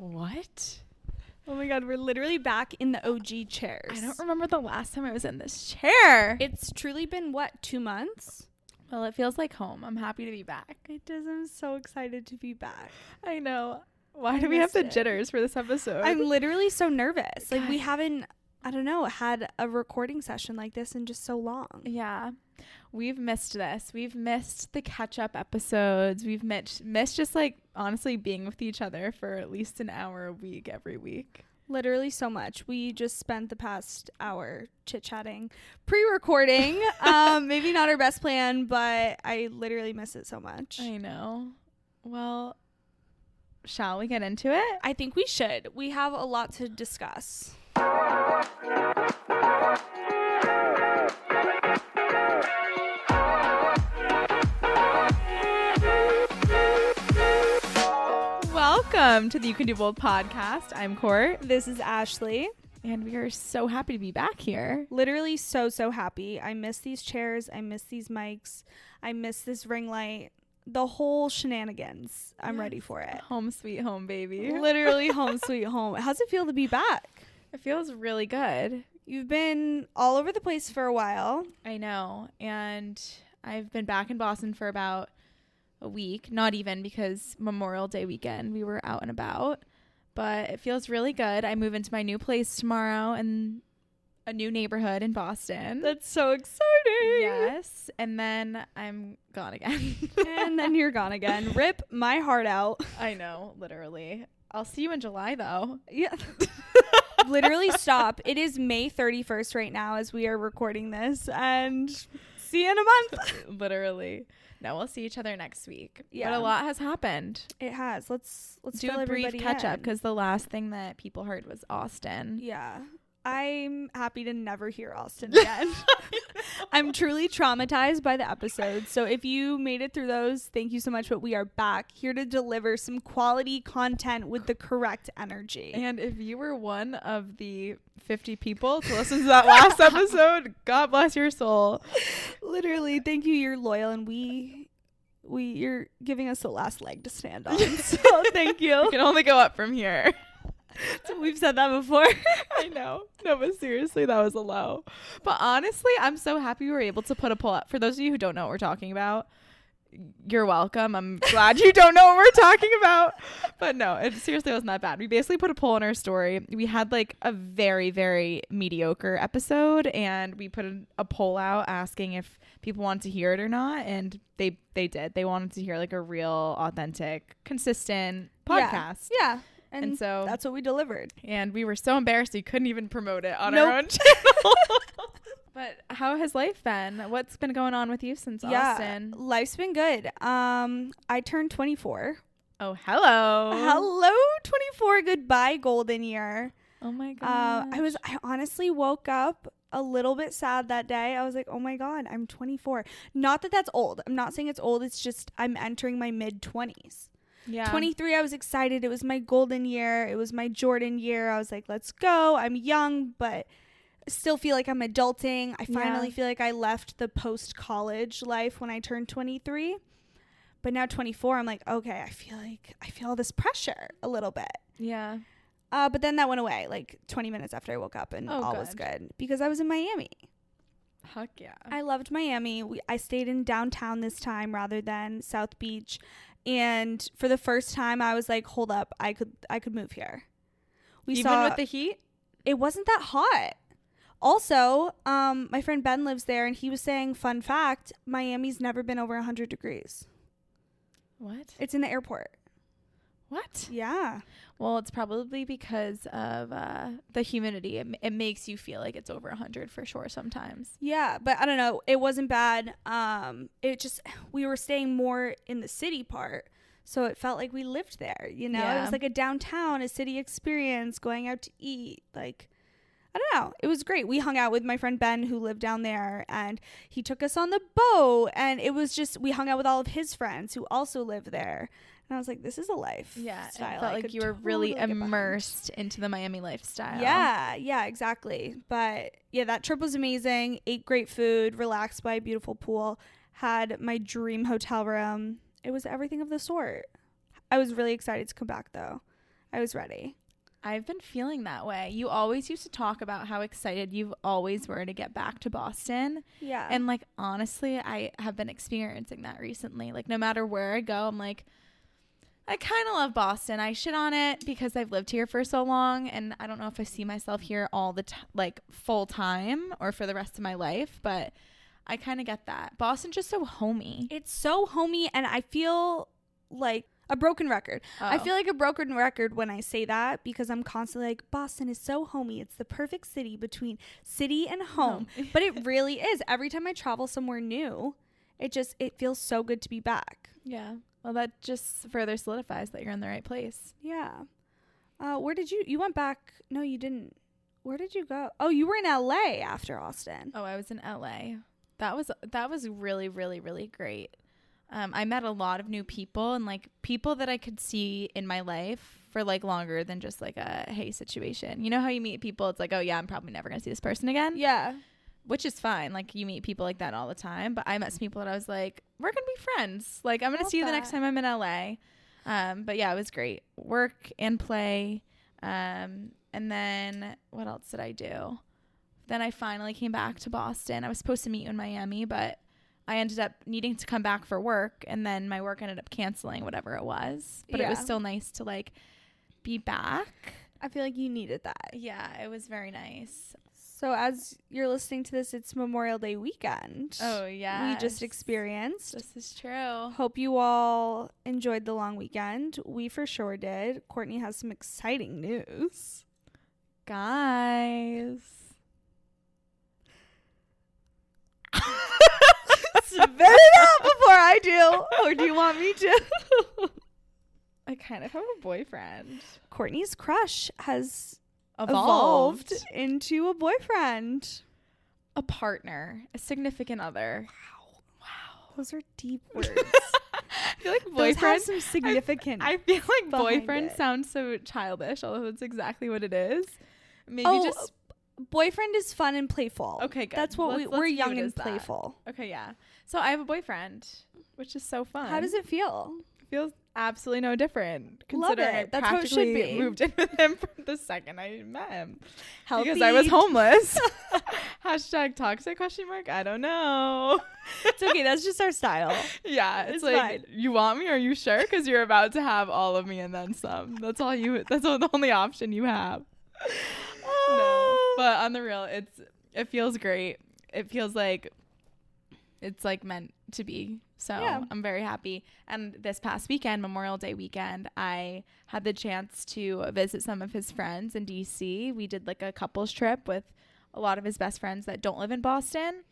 What? Oh my God, we're literally back in the OG chairs. I don't remember the last time I was in this chair. It's truly been, what, 2 months? Well, it feels like home. I'm happy to be back. It does. I'm so excited to be back. I know. Why do we have the jitters for this episode? I'm literally so nervous. Like, God. we haven't, I don't know, had a recording session like this in just so long. Yeah. We've missed this. We've missed the catch-up episodes. We've missed just, like, honestly being with each other for at least an hour a week every week. Literally so much. We just spent the past hour chit-chatting, pre-recording. Maybe not our best plan, but I literally miss it so much. I know. Well, shall we get into it? I think we should. We have a lot to discuss. Welcome to the You Can Do Bold podcast. I'm Court. This is Ashley. And we are so happy to be back here. Literally so happy. I miss these chairs. I miss these mics. I miss this ring light. The whole shenanigans. I'm ready for it. Home sweet home, baby. Literally home sweet home. How's it feel to be back? It feels really good. You've been all over the place for a while. I know. And I've been back in Boston for about a week. Not even, because Memorial Day weekend we were out and about. But it feels really good. I move into my new place tomorrow in a new neighborhood in Boston. That's so exciting. Yes. And then I'm gone again. And then you're gone again. Rip my heart out. I know, literally. I'll see you in July, though. Yeah. Literally stop. It is May 31st right now as we are recording this. And see you in a month. Literally. No, we'll see each other next week. Yeah. But a lot has happened. It has. Let's do fill a brief everybody catch up, in. because the last thing that people heard was Austin. Yeah. I'm happy to never hear Austin again. I'm truly traumatized by the episode. So if you made it through those, thank you so much. But we are back here to deliver some quality content with the correct energy. And if you were one of the 50 people to listen to that last episode, God bless your soul. Literally, thank you. You're loyal, and you're giving us the last leg to stand on. So thank you. We can only go up from here. So we've said that before. I know. No, but seriously, that was a low. But honestly, I'm so happy we were able to put a poll up. For those of you who don't know what we're talking about, you're welcome. I'm glad you don't know what we're talking about. But no, it seriously wasn't that bad. We basically put a poll in our story. We had like a very, very mediocre episode, and we put a poll out asking if people wanted to hear it or not. And they did. They wanted to hear like a real, authentic, consistent podcast. Yeah. And so that's what we delivered. And we were so embarrassed we couldn't even promote it on Nope. our own channel. But how has life been? What's been going on with you since Austin? Life's been good. I turned 24. Oh, hello. Hello, 24. Goodbye, golden year. Oh my god. I honestly woke up a little bit sad that day. I was like, oh my God, I'm 24. Not that that's old. I'm not saying it's old. It's just I'm entering my mid 20s. Yeah. 23, I was excited. It was my golden year. It was my Jordan year. I was like, let's go. I'm young, but still feel like I'm adulting. I finally feel like I left the post-college life when I turned 23. But now 24, I'm like, okay, I feel all this pressure a little bit. Yeah. But then that went away like 20 minutes after I woke up, and all was good because I was in Miami. Heck yeah. I loved Miami. I stayed in downtown this time rather than South Beach. And for the first time, I was like, hold up, I could move here. Even with the heat? It wasn't that hot. Also, my friend Ben lives there, and he was saying, fun fact, Miami's never been over 100 degrees. What? It's in the airport. What? Yeah. Well, it's probably because of the humidity. It makes you feel like it's over 100 for sure sometimes. Yeah, but I don't know. It wasn't bad. We were staying more in the city part, so it felt like we lived there, you know? Yeah. It was like a downtown, a city experience, going out to eat. Like, I don't know. It was great. We hung out with my friend Ben, who lived down there, and he took us on the boat, and it was just, we hung out with all of his friends who also live there. And I was like, this is a life. Yeah, it style felt I like could you were totally really get behind. immersed into the Miami lifestyle. Yeah, exactly. But yeah, that trip was amazing. Ate great food, relaxed by a beautiful pool, had my dream hotel room. It was everything of the sort. I was really excited to come back, though. I was ready. I've been feeling that way. You always used to talk about how excited you always were to get back to Boston. Yeah. And like, honestly, I have been experiencing that recently. Like, no matter where I go, I'm like, I kind of love Boston. I shit on it because I've lived here for so long, and I don't know if I see myself here all the like full time or for the rest of my life, but I kind of get that. Boston's just so homey. It's so homey, and I feel like a broken record. I feel like a broken record when I say that, because I'm constantly like, Boston is so homey. It's the perfect city between city and home. But it really is. Every time I travel somewhere new, it feels so good to be back. Yeah. Well, that just further solidifies that you're in the right place. Yeah. Where did you went back? No, you didn't. Where did you go? Oh, you were in LA after Austin. Oh, I was in LA. That was really, really, really great. I met a lot of new people, and like people that I could see in my life for like longer than just like a hey situation. You know how you meet people, it's like, oh yeah, I'm probably never gonna see this person again. Yeah. Which is fine. Like, you meet people like that all the time. But I met some people that I was like, we're gonna be friends. Like, I'm gonna see you the next time I'm in LA. But yeah, it was great. Work and play. And then what else did I do? Then I finally came back to Boston. I was supposed to meet you in Miami, but I ended up needing to come back for work, and then my work ended up canceling whatever it was. But it was still nice to like be back. I feel like you needed that. Yeah, it was very nice. So as you're listening to this, it's Memorial Day weekend. Oh yeah. We just experienced. This is true. Hope you all enjoyed the long weekend. We for sure did. Courtney has some exciting news. Guys. Spit it out before I do. Or do you want me to? I kind of have a boyfriend. Courtney's crush has evolved into a boyfriend. A partner. A significant other. Wow. Those are deep words. I feel like boyfriend has some significant. I feel like boyfriend sounds so childish, although that's exactly what it is. Maybe just boyfriend is fun and playful. Okay, good. That's what we're young and playful. Okay, yeah. So I have a boyfriend, which is so fun. How does it feel? It feels absolutely no different. Considering I That's how it should be. moved in with him from the second I met him. Healthy. Because I was homeless. Hashtag toxic question mark. I don't know. It's okay. That's just our style. Yeah. It's like, fine. You want me? Are you sure? Because you're about to have all of me and then some. That's the only option you have. No. But on the real, it feels great. It feels like it's like meant to be. So yeah. I'm very happy. And this past weekend, Memorial Day weekend, I had the chance to visit some of his friends in DC. We did like a couples trip with a lot of his best friends that don't live in Boston.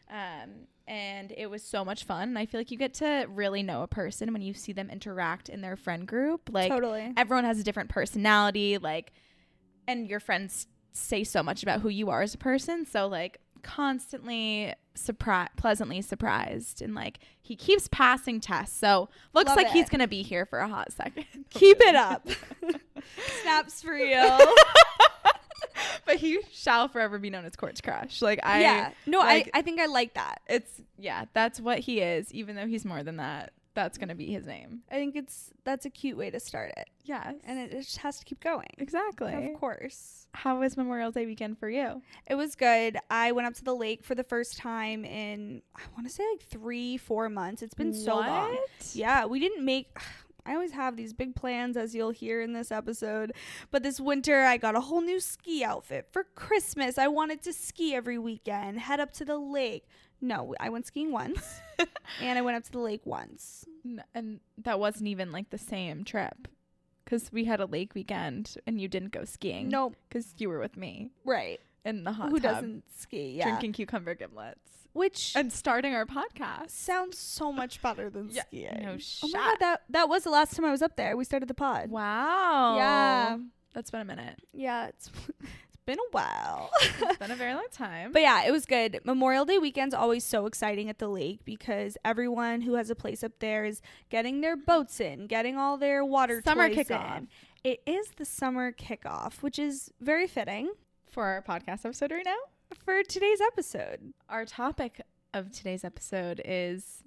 And it was so much fun. And I feel like you get to really know a person when you see them interact in their friend group. Like, totally. Everyone has a different personality, like, and your friends say so much about who you are as a person. So like constantly pleasantly surprised, and like he keeps passing tests, so looks like he's gonna be here for a hot second. Keep it up. Snaps for you. But he shall forever be known as Court's crush. Like I think I like that. That's what he is, even though he's more than that. That's gonna be his name. I think that's a cute way to start it. Yes. And it just has to keep going. Exactly. Of course. How was Memorial Day weekend for you? It was good. I went up to the lake for the first time in, I want to say like 3-4 months. It's been so long. Yeah, we didn't make, I always have these big plans, as you'll hear in this episode. But this winter, I got a whole new ski outfit. For Christmas, I wanted to ski every weekend, head up to the lake. No, I went skiing once, and I went up to the lake once. And that wasn't even like the same trip, because we had a lake weekend, and you didn't go skiing. Nope. Because you were with me. Right. In the hot Who tub. Doesn't ski, yeah. Drinking cucumber giblets. And starting our podcast. Sounds so much better than skiing. No shot. Oh my God, that was the last time I was up there. We started the pod. Wow. Yeah. That's been a minute. Yeah, it's been a while. It's been a very long time. But yeah, it was good. Memorial Day weekend's always so exciting at the lake, because everyone who has a place up there is getting their boats in, getting all their water summer toys kickoff. In. It is the summer kickoff, which is very fitting for our podcast episode right now. For today's episode, our topic of today's episode is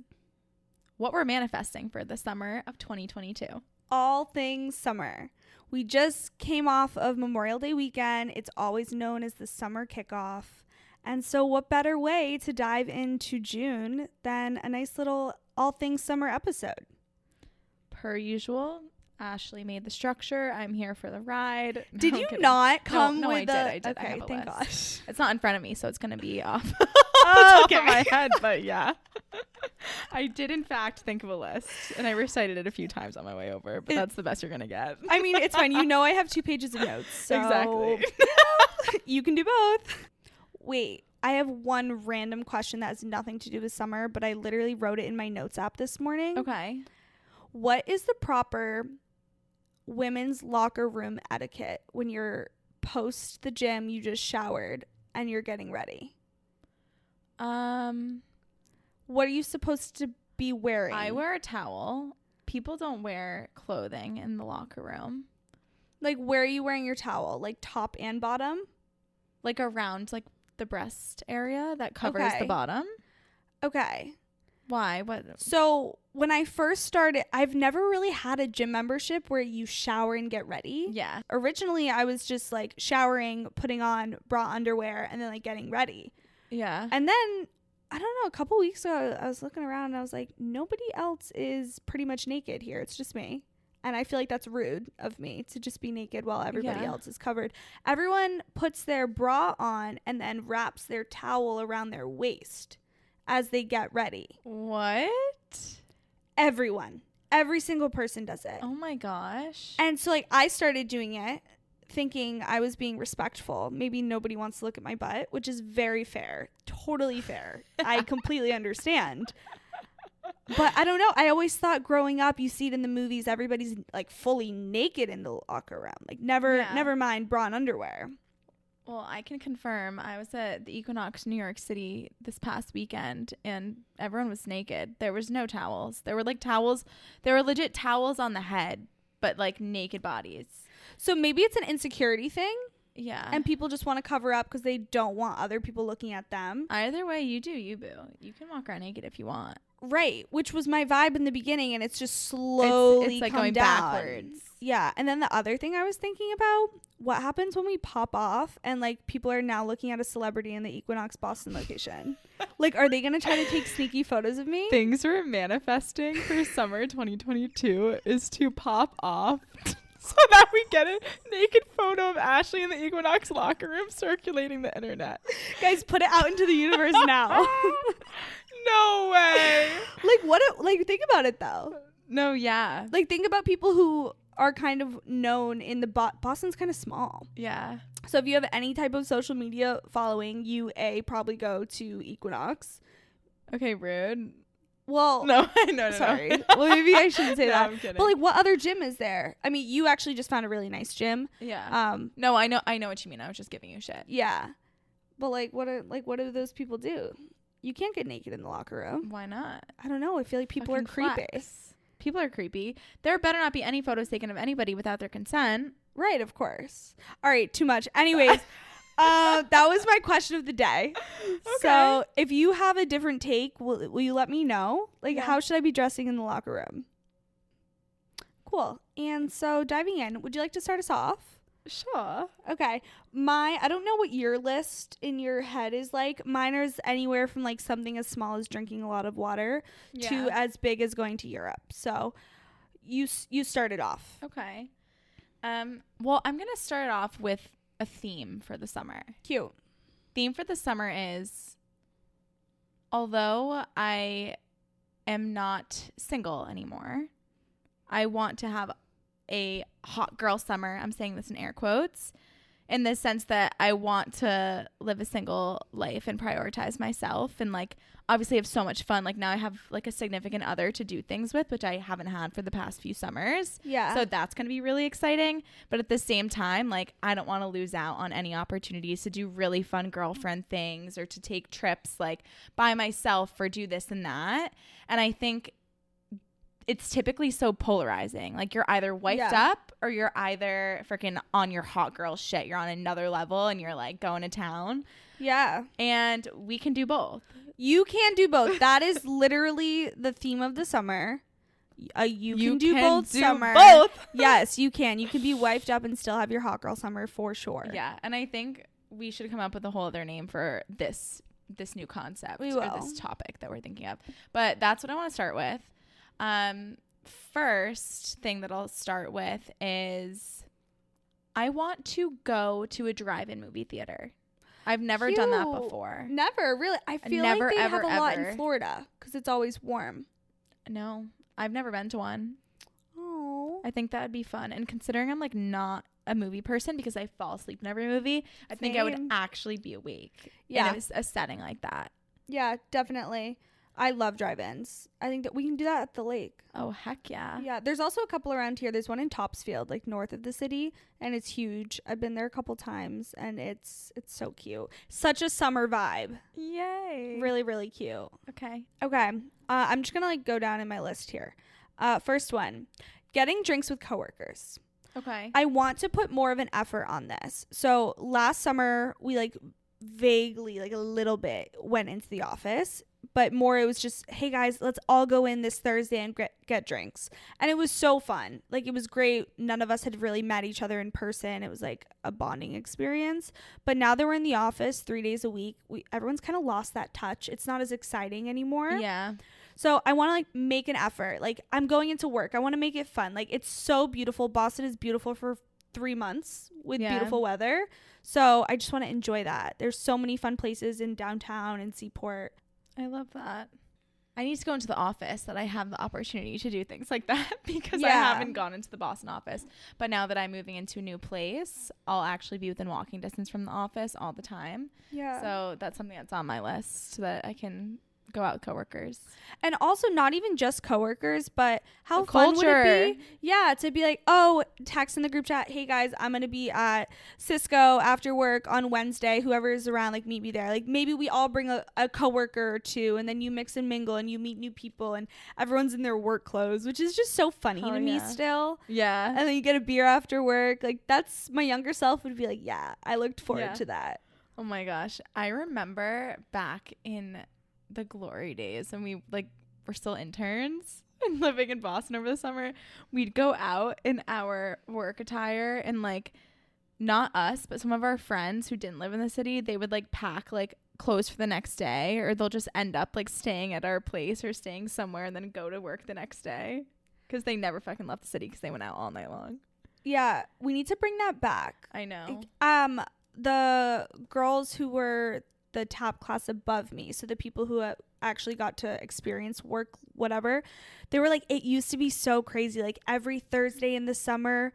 what we're manifesting for the summer of 2022. All things summer. We just came off of Memorial Day weekend. It's always known as the summer kickoff. And so what better way to dive into June than a nice little all things summer episode? Per usual, Ashley made the structure. I'm here for the ride. Did you not come no, with I did. Okay, thank gosh. It's not in front of me, so it's going to be off Oh, top of my head, but yeah. I did, in fact, think of a list, and I recited it a few times on my way over, but that's the best you're going to get. I mean, it's fine. You know I have 2 pages of notes, so exactly. You can do both. Wait, I have one random question that has nothing to do with summer, but I literally wrote it in my notes app this morning. Okay. What is the proper women's locker room etiquette when you're post the gym, you just showered, and you're getting ready? What are you supposed to be wearing? I wear a towel. People don't wear clothing in the locker room. Like, where are you wearing your towel? Like, top and bottom? Like, around, like, the breast area that covers the bottom. Okay. Why? What? So, when I first started, I've never really had a gym membership where you shower and get ready. Yeah. Originally, I was just, like, showering, putting on bra underwear, and then, like, getting ready. Yeah. And then, I don't know, a couple weeks ago, I was looking around and I was like, nobody else is pretty much naked here. It's just me. And I feel like that's rude of me to just be naked while everybody else is covered. Everyone puts their bra on and then wraps their towel around their waist as they get ready. What? Everyone. Every single person does it. Oh my gosh. And so, like, I started doing it thinking I was being respectful. Maybe nobody wants to look at my butt, which is very fair. Totally fair. I completely understand. But I don't know. I always thought growing up, you see it in the movies, everybody's like fully naked in the locker room. Like never mind bra and underwear. Well, I can confirm I was at the Equinox New York City this past weekend and everyone was naked. There was no towels. There were like towels. There were legit towels on the head, but like naked bodies. So maybe it's an insecurity thing. Yeah. And people just want to cover up because they don't want other people looking at them. Either way, you do, you boo. You can walk around naked if you want. Right. Which was my vibe in the beginning, and it's just slowly it's like come going down. backwards. Yeah. And then the other thing I was thinking about, what happens when we pop off and like people are now looking at a celebrity in the Equinox Boston location? Like, are they going to try to take sneaky photos of me? Things we're manifesting for summer 2022 is to pop off. So that we get a naked photo of Ashley in the Equinox locker room circulating the internet. Guys, put it out into the universe now. No way. Like, think about it though. No, yeah. Like, think about people who are kind of known in the Boston's kind of small. Yeah. So if you have any type of social media following, you probably go to Equinox. Okay, rude. Well, no, sorry. Well, maybe I shouldn't say that. I'm kidding. But like, what other gym is there? I mean, you actually just found a really nice gym. Yeah. No, I know what you mean. I was just giving you shit. Yeah. But like, what do those people do? You can't get naked in the locker room. Why not? I don't know. I feel like people Fucking are creepy. flex. People are creepy. There better not be any photos taken of anybody without their consent. Right, of course. All right, too much. Anyways, that was my question of the day. Okay. So if you have a different take, will you let me know? Like, how should I be dressing in the locker room? Cool. And so diving in, would you like to start us off? Sure. Okay. I don't know what your list in your head is like. Mine is anywhere from like something as small as drinking a lot of water to as big as going to Europe. So you started off. Okay. Well, I'm going to start off with a theme for the summer. Cute. Theme for the summer is, although I am not single anymore, I want to have a hot girl summer. I'm saying this in air quotes, in the sense that I want to live a single life and prioritize myself and like obviously have so much fun. Like now I have like a significant other to do things with, which I haven't had for the past few summers. Yeah. So that's going to be really exciting. But at the same time, like I don't want to lose out on any opportunities to do really fun girlfriend things or to take trips like by myself or do this and that. And I think it's typically so polarizing. Like you're either wiped up or you're either freaking on your hot girl shit. You're on another level and you're like going to town. Yeah. And we can do both. You can do both. That is literally the theme of the summer. You can do both summer. Yes, you can. You can be wifed up and still have your hot girl summer for sure. Yeah, and I think we should come up with a whole other name for this new concept or this topic that we're thinking of. But that's what I want to start with. First thing that I'll start with is I want to go to a drive-in movie theater. I've never done that before. Never, really. I feel like they have a lot in Florida because it's always warm. No, I've never been to one. Oh. I think that would be fun. And considering I'm like not a movie person because I fall asleep in every movie, I think I would actually be awake in a setting like that. Yeah, definitely. I love drive-ins. I think that we can do that at the lake. Oh, heck yeah. Yeah, there's also a couple around here. There's one in Topsfield, like north of the city, and it's huge. I've been there a couple times, and it's so cute. Such a summer vibe. Yay. Really, really cute. Okay. I'm just going to like go down in my list here. First one, getting drinks with coworkers. Okay. I want to put more of an effort on this. So last summer, we like vaguely, like a little bit, went into the office. But more, it was just, hey guys, let's all go in this Thursday and get drinks. And it was so fun. Like, it was great. None of us had really met each other in person. It was like a bonding experience. But now that we're in the office 3 days a week, everyone's kind of lost that touch. It's not as exciting anymore. Yeah. So I want to like make an effort. Like, I'm going into work. I want to make it fun. Like, it's so beautiful. Boston is beautiful for 3 months with beautiful weather. So I just want to enjoy that. There's so many fun places in downtown and Seaport. I love that. I need to go into the office that I have the opportunity to do things like that because I haven't gone into the Boston office. But now that I'm moving into a new place, I'll actually be within walking distance from the office all the time. Yeah. So that's something that's on my list so that I can go out with coworkers. And also not even just coworkers, but how fun would it be? Yeah, to be like, oh, text in the group chat, hey guys, I'm going to be at Cisco after work on Wednesday. Whoever is around, like, meet me there. Like, maybe we all bring a coworker or two, and then you mix and mingle and you meet new people and everyone's in their work clothes, which is just so funny to me still. Yeah. And then you get a beer after work. Like, that's, my younger self would be like, yeah, I looked forward to that. Oh my gosh. I remember back in the glory days and we like were still interns and living in Boston over the summer, we'd go out in our work attire and like not us but some of our friends who didn't live in the city, they would like pack like clothes for the next day, or they'll just end up like staying at our place or staying somewhere and then go to work the next day because they never fucking left the city because they went out all night long. Yeah, we need to bring that back. I know. The girls who were the top class above me, so the people who actually got to experience work, whatever, they were like, it used to be so crazy. Like, every Thursday in the summer,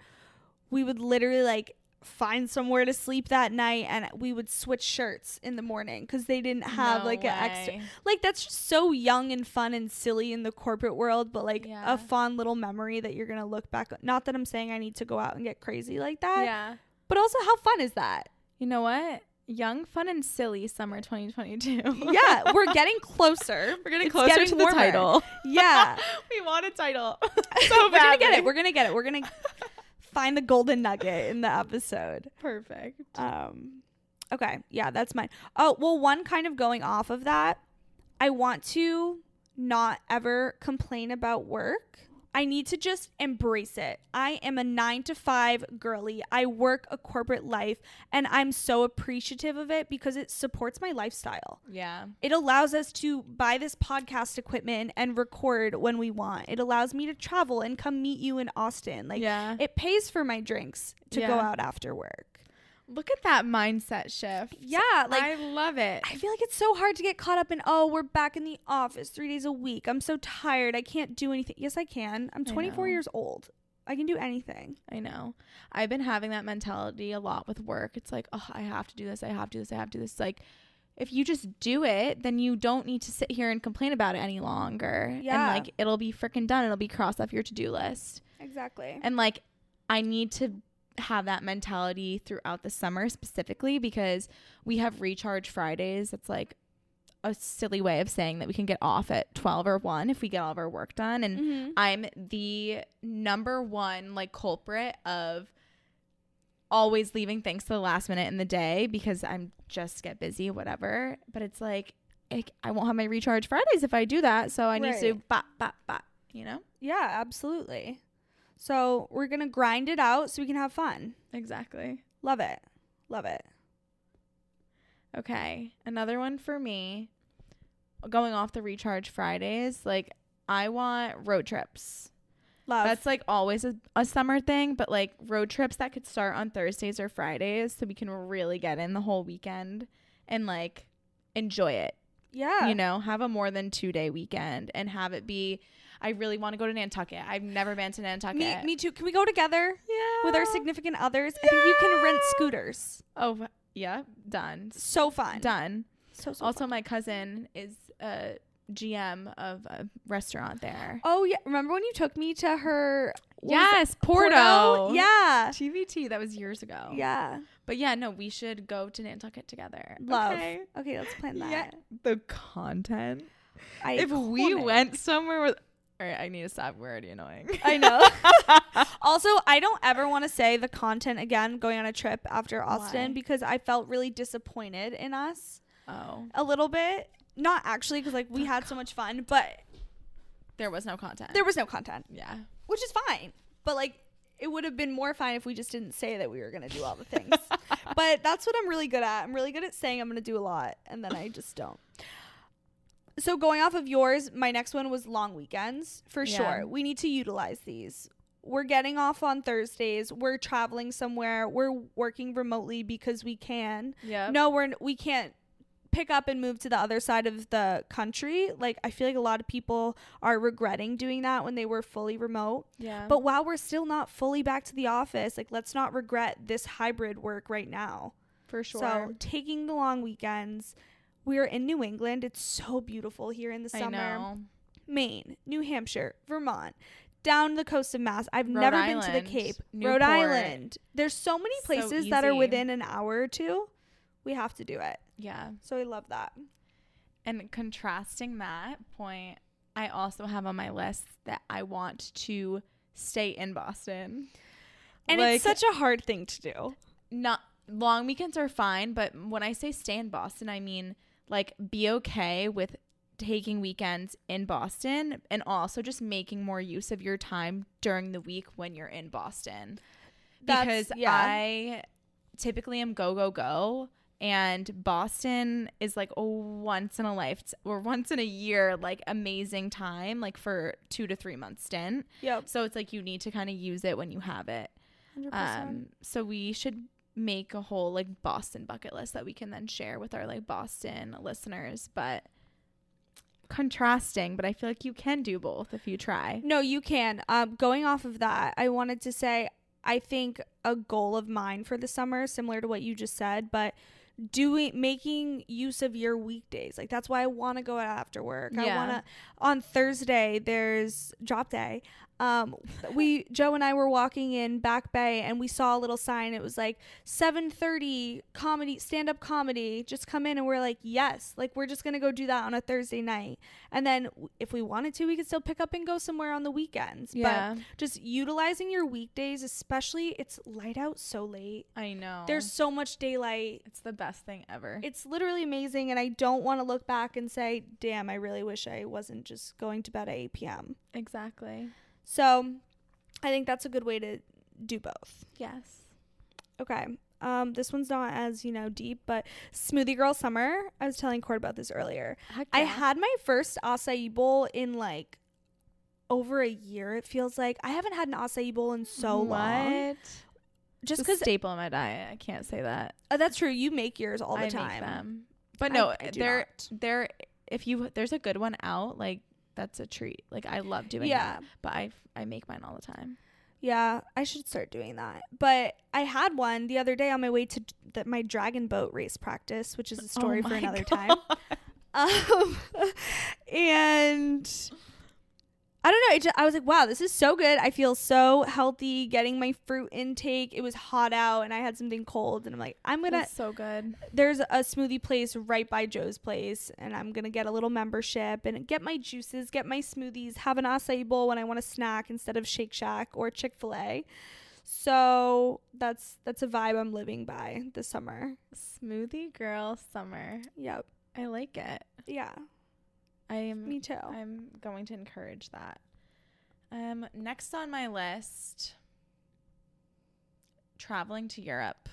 we would literally like find somewhere to sleep that night and we would switch shirts in the morning because they didn't have an extra. Like, that's just so young and fun and silly in the corporate world, but like a fun little memory that you're gonna look back on. Not that I'm saying I need to go out and get crazy like that, but also, how fun is that? You know what? Young, fun, and silly summer 2022. Yeah, we're getting closer. We're getting closer to the title. Yeah. We want a title. So we're gonna get it. We're gonna find the golden nugget in the episode. Perfect. Okay. Yeah, that's mine. Oh, well, one kind of going off of that, I want to not ever complain about work. I need to just embrace it. I am a 9-to-5 girly. I work a corporate life and I'm so appreciative of it because it supports my lifestyle. Yeah. It allows us to buy this podcast equipment and record when we want. It allows me to travel and come meet you in Austin. Like, it pays for my drinks to go out after work. Look at that mindset shift. Yeah, like, I love it. I feel like it's so hard to get caught up in, oh, we're back in the office 3 days a week. I'm so tired. I can't do anything. Yes, I can. I'm 24 years old. I can do anything. I know. I've been having that mentality a lot with work. It's like, oh, I have to do this. I have to do this. I have to do this. It's like, if you just do it, then you don't need to sit here and complain about it any longer. Yeah. And like, it'll be freaking done. It'll be crossed off your to-do list. Exactly. And like, I need to have that mentality throughout the summer specifically because we have recharge Fridays. It's like a silly way of saying that we can get off at 12 or 1 if we get all of our work done. And I'm the number one like culprit of always leaving things to the last minute in the day because I'm just get busy, whatever. But it's like I won't have my recharge Fridays if I do that. So I need to you know? Yeah, absolutely. So we're going to grind it out so we can have fun. Exactly. Love it. Love it. Okay. Another one for me, going off the Recharge Fridays, like, I want road trips. Love. That's like always a summer thing, but like road trips that could start on Thursdays or Fridays so we can really get in the whole weekend and like enjoy it. Yeah. You know, have a more than 2-day weekend and have it be, I really want to go to Nantucket. I've never been to Nantucket. Me too. Can we go together? Yeah. With our significant others? I think you can rent scooters. Oh, yeah. Done. So fun. Done. So also, fun. my cousin is a GM of a restaurant there. Oh, yeah. Remember when you took me to her? Yes, Porto. Yeah. TVT. That was years ago. Yeah. But yeah, no, we should go to Nantucket together. Love. Okay, let's plan that. Yeah. The content. Iconic. If we went somewhere with... All right, I need to stop. We're already annoying. I know. Also, I don't ever want to say the content again going on a trip after Austin. Why? Because I felt really disappointed in us. Oh. A little bit. Not actually, because like we had so much fun, but there was no content. There was no content. Yeah. Which is fine. But like it would have been more fine if we just didn't say that we were going to do all the things. But that's what I'm really good at. I'm really good at saying I'm going to do a lot, and then I just don't. So going off of yours, my next one was long weekends, for sure. We need to utilize these. We're getting off on Thursdays. We're traveling somewhere. We're working remotely because we can. Yeah. No, we can't pick up and move to the other side of the country. Like, I feel like a lot of people are regretting doing that when they were fully remote. Yeah. But while we're still not fully back to the office, like, let's not regret this hybrid work right now. For sure. So taking the long weekends. We're in New England. It's so beautiful here in the summer. I know. Maine, New Hampshire, Vermont, down the coast of Mass. I've never been to the Cape. Newport. Rhode Island. There's so many places that are within an hour or two. We have to do it. Yeah. So I love that. And contrasting that point, I also have on my list that I want to stay in Boston. And like, it's such a hard thing to do. Not long weekends are fine, but when I say stay in Boston, I mean like be okay with taking weekends in Boston and also just making more use of your time during the week when you're in Boston. Because I typically am go, and Boston is like a once in a year like amazing time, like for 2 to 3 month stint. Yep. So it's like you need to kind of use it when you have it. 100%. So we should make a whole like Boston bucket list that we can then share with our like Boston listeners. But contrasting, but I feel like you can do both if you try. No, you can. Going off of that, I wanted to say I think a goal of mine for the summer, similar to what you just said, but making use of your weekdays. Like, that's why I want to go out after work. Yeah. I want to, on Thursday, there's drop day. Joe and I were walking in Back Bay and we saw a little sign. It was like 7:30 comedy, stand-up comedy. Just come in, and we're like, yes, like we're just going to go do that on a Thursday night. And then if we wanted to, we could still pick up and go somewhere on the weekends. Yeah. But just utilizing your weekdays, especially, it's light out so late. I know. There's so much daylight. It's the best thing ever. It's literally amazing. And I don't want to look back and say, damn, I really wish I wasn't just going to bed at 8 p.m. Exactly. So I think that's a good way to do both. Yes. Okay. This one's not as, deep, but Smoothie Girl Summer. I was telling Court about this earlier. Heck I yeah. had my first acai bowl in like over a year. It feels like I haven't had an acai bowl in so long. Just because staple in my diet. I can't say that. That's true. You make yours all the time. I make them. But no, I do they're there's a good one out, like that's a treat. Like I love doing that. But I make mine all the time. Yeah, I should start doing that. But I had one the other day on my way to my dragon boat race practice, which is a story for another time. And I don't know. I was like, wow, this is so good. I feel so healthy getting my fruit intake. It was hot out and I had something cold. And I'm like, That's so good. There's a smoothie place right by Joe's place. And I'm going to get a little membership and get my juices, get my smoothies, have an acai bowl when I want a snack instead of Shake Shack or Chick-fil-A. So that's a vibe I'm living by this summer. Smoothie Girl Summer. Yep. I like it. Yeah. Me too. I'm going to encourage that. Next on my list, traveling to Europe.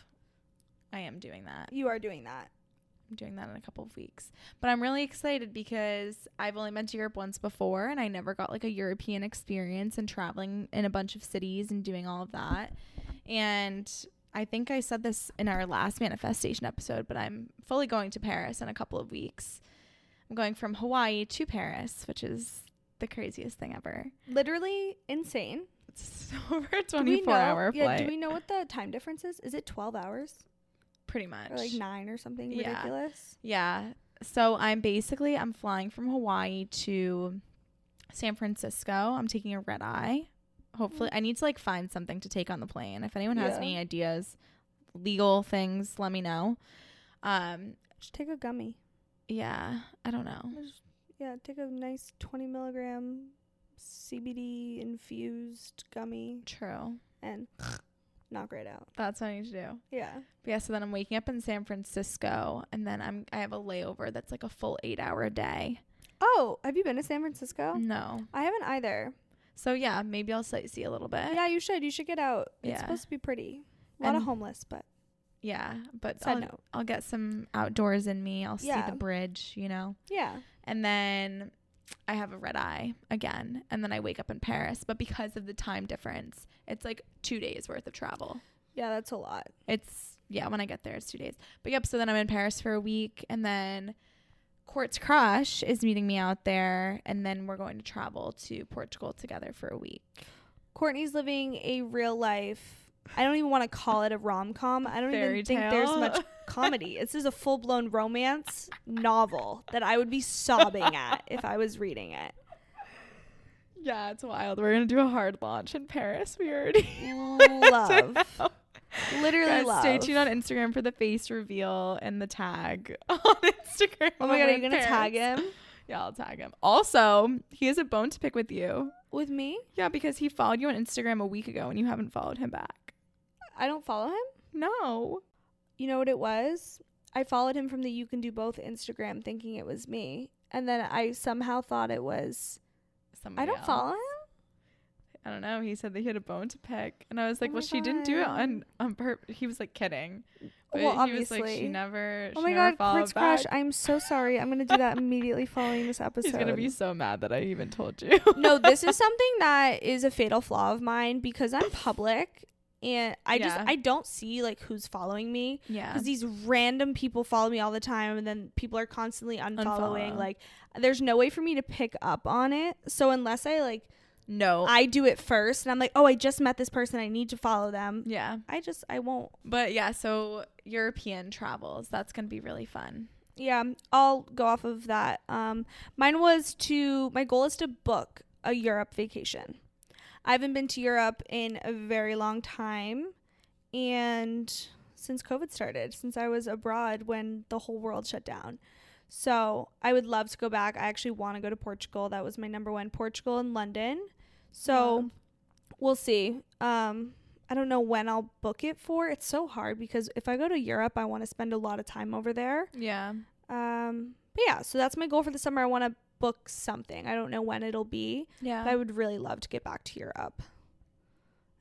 I am doing that. You are doing that. I'm doing that in a couple of weeks. But I'm really excited because I've only been to Europe once before and I never got like a European experience and traveling in a bunch of cities and doing all of that. And I think I said this in our last manifestation episode, but I'm fully going to Paris in a couple of weeks. I'm going from Hawaii to Paris, which is the craziest thing ever. Literally insane. It's over a 24-hour flight. Yeah, do we know what the time difference is? Is it 12 hours? Pretty much. Or like 9 or something ridiculous? Yeah. So I'm flying from Hawaii to San Francisco. I'm taking a red eye. Hopefully, I need to like find something to take on the plane. If anyone has any ideas, legal things, let me know. Just take a gummy. Yeah, I don't know. Take a nice 20 milligram CBD infused gummy. True. And knock right out. That's what I need to do. Yeah. But yeah, so then I'm waking up in San Francisco, and then I have a layover that's like a full 8-hour day. Oh, have you been to San Francisco? No. I haven't either. So yeah, maybe I'll sightsee a little bit. Yeah, you should. You should get out. Yeah. It's supposed to be pretty. A lot of homeless, but. Yeah, but Side I'll get some outdoors in me. I'll see the bridge, you know? Yeah. And then I have a red eye again, and then I wake up in Paris. But because of the time difference, it's like 2 days worth of travel. Yeah, that's a lot. When I get there, it's 2 days. But yep, so then I'm in Paris for a week, and then Court's crush is meeting me out there, and then we're going to travel to Portugal together for a week. Courtney's living a real life. I don't even want to call it a rom-com. I don't even think there's much comedy. This is a full-blown romance novel that I would be sobbing at if I was reading it. Yeah, it's wild. We're going to do a hard launch in Paris. We already love. Literally guys, love. Stay tuned on Instagram for the face reveal and the tag on Instagram. Oh my God, are you going to tag him? Yeah, I'll tag him. Also, he has a bone to pick with you. With me? Yeah, because he followed you on Instagram a week ago and you haven't followed him back. I don't follow him? No. You know what it was? I followed him from the You Can Do Both Instagram thinking it was me. And then I somehow thought it was somebody else. Follow him? I don't know. He said that he had a bone to pick. And I was like, she didn't do it on purpose. He was like kidding. But well, he obviously. was like, she never Oh my God, Court's back. crush. I'm so sorry. I'm going to do that immediately following this episode. He's going to be so mad that I even told you. No, this is something that is a fatal flaw of mine because I'm public. And I don't see like who's following me. Yeah. Because these random people follow me all the time and then people are constantly unfollowing. Like there's no way for me to pick up on it. So unless I like I do it first and I'm like, oh, I just met this person. I need to follow them. Yeah. I won't. But yeah, so European travels. That's going to be really fun. Yeah. I'll go off of that. My goal is to book a Europe vacation. I haven't been to Europe in a very long time, and since COVID started, since I was abroad when the whole world shut down. So I would love to go back. I actually want to go to Portugal. That was my number one, Portugal and London. So we'll see. I don't know when I'll book it for. It's so hard because if I go to Europe, I want to spend a lot of time over there. Yeah. But yeah, so that's my goal for the summer. I want to book something. I don't know when it'll be. Yeah. But I would really love to get back to Europe.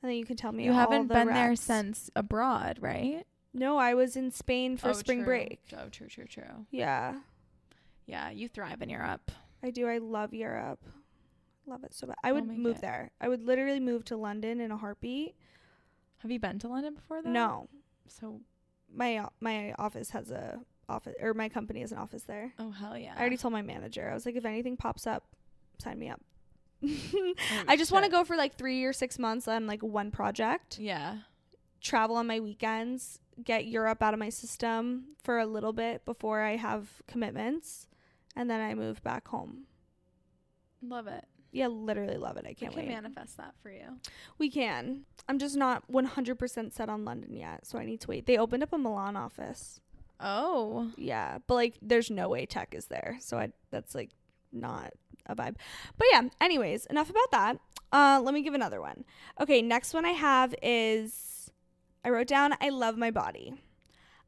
And then you can tell me. You haven't been there since abroad, right? No, I was in Spain for spring break. Oh, true. Yeah. Yeah, you thrive in Europe. I do. I love Europe. Love it so bad. I would move there. I would literally move to London in a heartbeat. Have you been to London before though? No. So my office has a office, or my company has an office there. Oh, hell yeah. I already told my manager. I was like, if anything pops up, sign me up. I just want to go for like 3 or 6 months on like one project. Yeah. Travel on my weekends, get Europe out of my system for a little bit before I have commitments, and then I move back home. Love it. Yeah, literally love it. I can't wait. We can manifest that for you. We can. I'm just not 100% set on London yet, so I need to wait. They opened up a Milan office. Oh. Yeah, but like there's no way tech is there, so that's like not a vibe. But yeah, anyways, enough about that. Let me give another one. Okay, next one I have is, I wrote down, I love my body.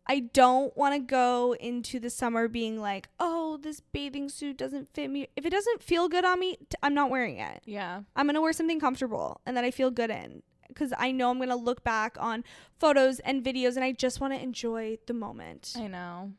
I don't want to go into the summer being like, oh, this bathing suit doesn't fit me. If it doesn't feel good on me, I'm not wearing it. Yeah. I'm going to wear something comfortable and that I feel good in, because I know I'm going to look back on photos and videos and I just want to enjoy the moment. I know.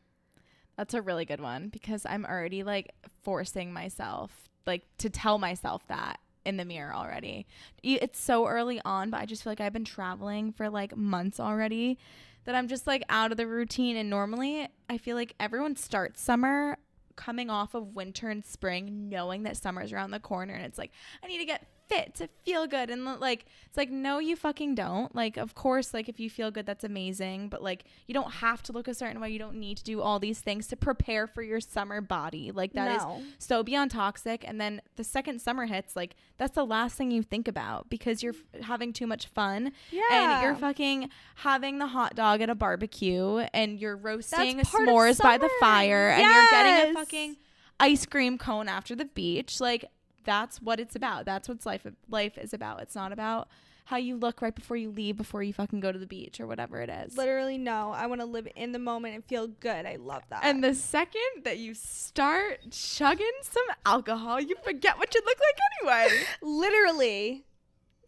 That's a really good one, because I'm already like forcing myself like to tell myself that in the mirror already. It's so early on, but I just feel like I've been traveling for like months already that I'm just like out of the routine. And normally I feel like everyone starts summer coming off of winter and spring knowing that summer's around the corner, and it's like, I need to get fit to feel good. And like, it's like, no, you fucking don't. Like, of course, like if you feel good, that's amazing, but like you don't have to look a certain way. You don't need to do all these things to prepare for your summer body. Like that is so beyond toxic. And then the second summer hits, like that's the last thing you think about, because you're having too much fun. And you're fucking having the hot dog at a barbecue, and you're roasting s'mores by the fire, and you're getting a fucking ice cream cone after the beach. Like, that's what it's about. That's what life is about. It's not about how you look right before you leave, before you fucking go to the beach or whatever it is. Literally, no. I want to live in the moment and feel good. I love that. And the second that you start chugging some alcohol, you forget what you look like anyway. Literally.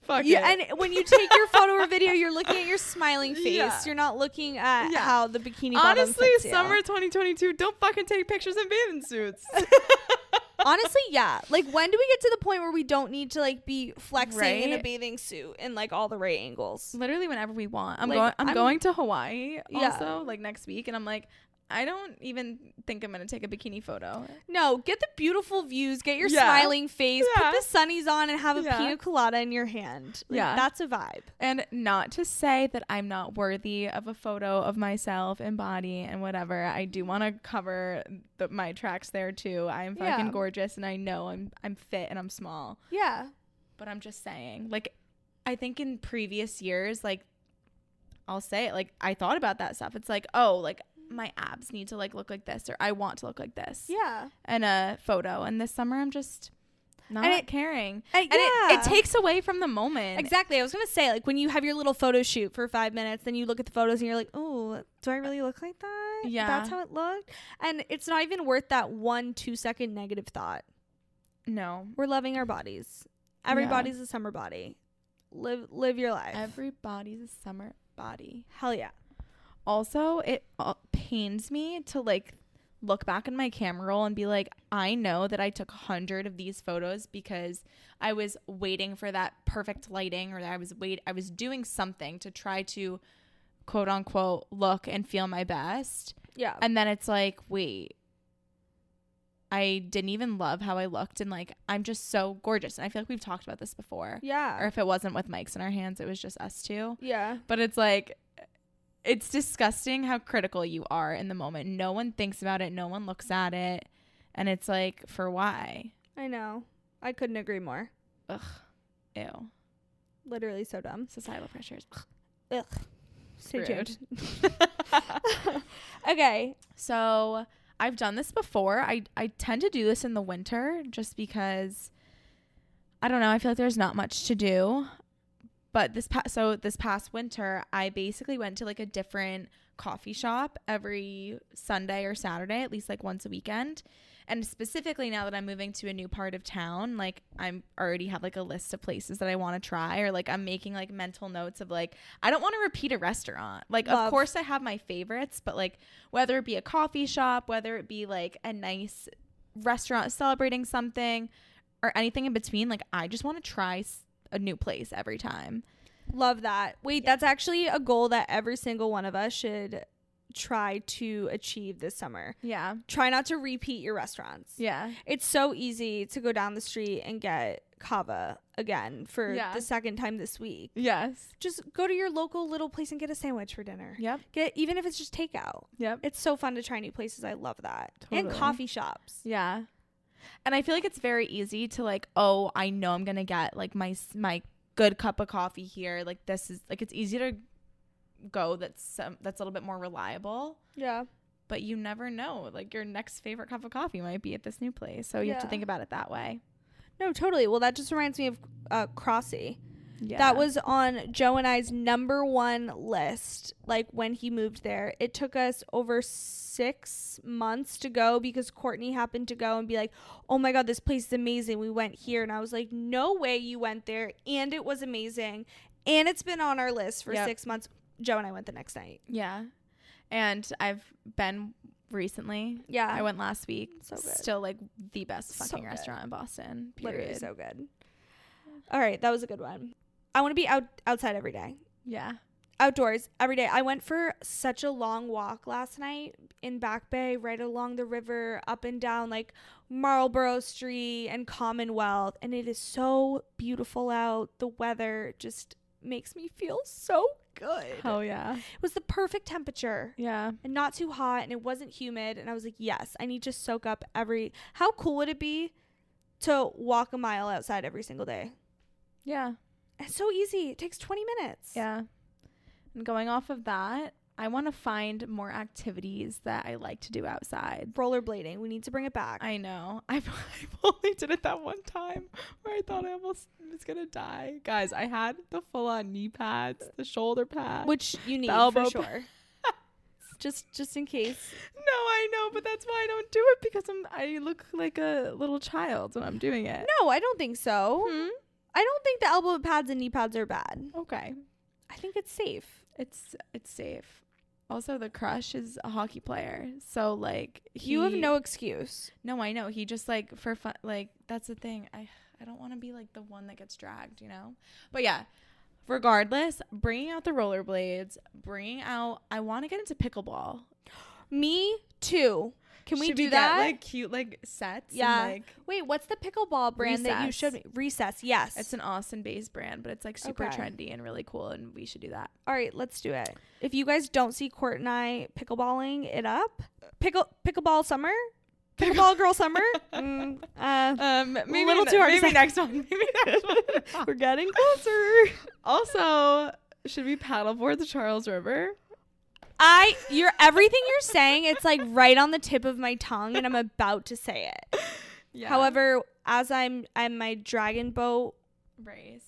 Fuck it. And when you take your photo or video, you're looking at your smiling face. Yeah. You're not looking at how the bikini bottom honestly fits you. Summer 2022, don't fucking take pictures in bathing suits. Honestly, yeah. Like, when do we get to the point where we don't need to like be flexing in a bathing suit in like all the right angles? Literally whenever we want. I'm going to Hawaii also like next week, and I'm like, I don't even think I'm gonna take a bikini photo. No, get the beautiful views, get your smiling face, put the sunnies on, and have a pina colada in your hand. Like, that's a vibe. And not to say that I'm not worthy of a photo of myself and body and whatever. I do want to cover my tracks there too. I'm fucking gorgeous, and I know I'm fit and I'm small. Yeah. But I'm just saying, like, I think in previous years, like, I'll say it, like, I thought about that stuff. It's like, oh, like, my abs need to like look like this, or I want to look like this in a photo. And this summer I'm just not caring, and it takes away from the moment. Exactly. I was gonna say, like, when you have your little photo shoot for 5 minutes, then you look at the photos and you're like, oh, do I really look like that? That's how it looked. And it's not even worth that 1-2 second negative thought. No, we're loving our bodies. Everybody's a summer body. Live your life. Everybody's a summer body. Hell yeah. Also, it pains me to like look back in my camera roll and be like, I know that I took 100 of these photos because I was waiting for that perfect lighting, or that I was doing something to try to quote unquote look and feel my best. Yeah. And then it's like, wait, I didn't even love how I looked, and like I'm just so gorgeous. And I feel like we've talked about this before. Yeah. Or if it wasn't with mics in our hands, it was just us two. Yeah. But it's like, it's disgusting how critical you are in the moment. No one thinks about it. No one looks at it. And it's like, for why? I know. I couldn't agree more. Ugh. Ew. Literally so dumb. Societal pressures. Ugh. Stay tuned. Okay. So I've done this before. I tend to do this in the winter just because, I don't know, I feel like there's not much to do. But this past winter, I basically went to like a different coffee shop every Sunday or Saturday, at least like once a weekend. And specifically now that I'm moving to a new part of town, like I'm already have like a list of places that I want to try, or like I'm making like mental notes of like, I don't want to repeat a restaurant. Like, of course I have my favorites, but like whether it be a coffee shop, whether it be like a nice restaurant celebrating something, or anything in between, like I just want to try a new place every time. Love that. Wait, that's actually a goal that every single one of us should try to achieve this summer. Yeah. Try not to repeat your restaurants. Yeah. It's so easy to go down the street and get kava again for the second time this week. Yes. Just go to your local little place and get a sandwich for dinner. Yep. Even if it's just takeout. Yep. It's so fun to try new places. I love that. Totally. And coffee shops. Yeah. And I feel like it's very easy to like, oh, I know I'm going to get like my good cup of coffee here. Like this is like, it's easy to go that's a little bit more reliable. Yeah. But you never know. Like your next favorite cup of coffee might be at this new place. So you have to think about it that way. No, totally. Well, that just reminds me of Crossy. Yeah. That was on Joe and I's #1 list. Like when he moved there, it took us over 6 months to go because Courtney happened to go and be like, oh my God, this place is amazing. We went here. And I was like, no way you went there. And it was amazing. And it's been on our list for 6 months. Joe and I went the next night. Yeah. And I've been recently. Yeah. I went last week. So good. Still like the best fucking good. restaurant in Boston. Period. Literally so good. All right. That was a good one. I want to be outside every day. Yeah. Outdoors every day. I went for such a long walk last night in Back Bay, right along the river, up and down like Marlborough Street and Commonwealth. And it is so beautiful out. The weather just makes me feel so good. Oh, yeah. It was the perfect temperature. Yeah. And not too hot, and it wasn't humid. And I was like, yes, I need to soak up how cool would it be to walk a mile outside every single day? Yeah. It's so easy. It takes 20 minutes. Yeah. And going off of that, I want to find more activities that I like to do outside. Rollerblading. We need to bring it back. I know. I've only did it that one time where I thought I almost was going to die. Guys, I had the full-on knee pads, the shoulder pads. Which you need for sure. just in case. No, I know, but that's why I don't do it because I look like a little child when I'm doing it. No, I don't think so. I don't think the elbow pads and knee pads are bad. Okay. I think it's safe. It's safe. Also, the crush is a hockey player, so like you have no excuse. No, I know. He just like for fun. Like that's the thing. I don't want to be like the one that gets dragged, you know. But yeah, regardless, bringing out the rollerblades, I want to get into pickleball. Me too. Can we Should do that? Get, like cute like sets? Yeah. And, like, wait, what's the pickleball brand that you showed me? Recess. Yes. It's an Austin-based brand, but it's like super trendy and really cool, and we should do that. All right, let's do it. If you guys don't see Court and I pickleballing it up, pickleball summer, pickleball girl summer. Maybe a little too hard. Maybe next one. Maybe next one. We're getting closer. Also, should we paddleboard the Charles River? Everything you're saying, it's like right on the tip of my tongue, and I'm about to say it. Yeah. However, as I'm my dragon boat race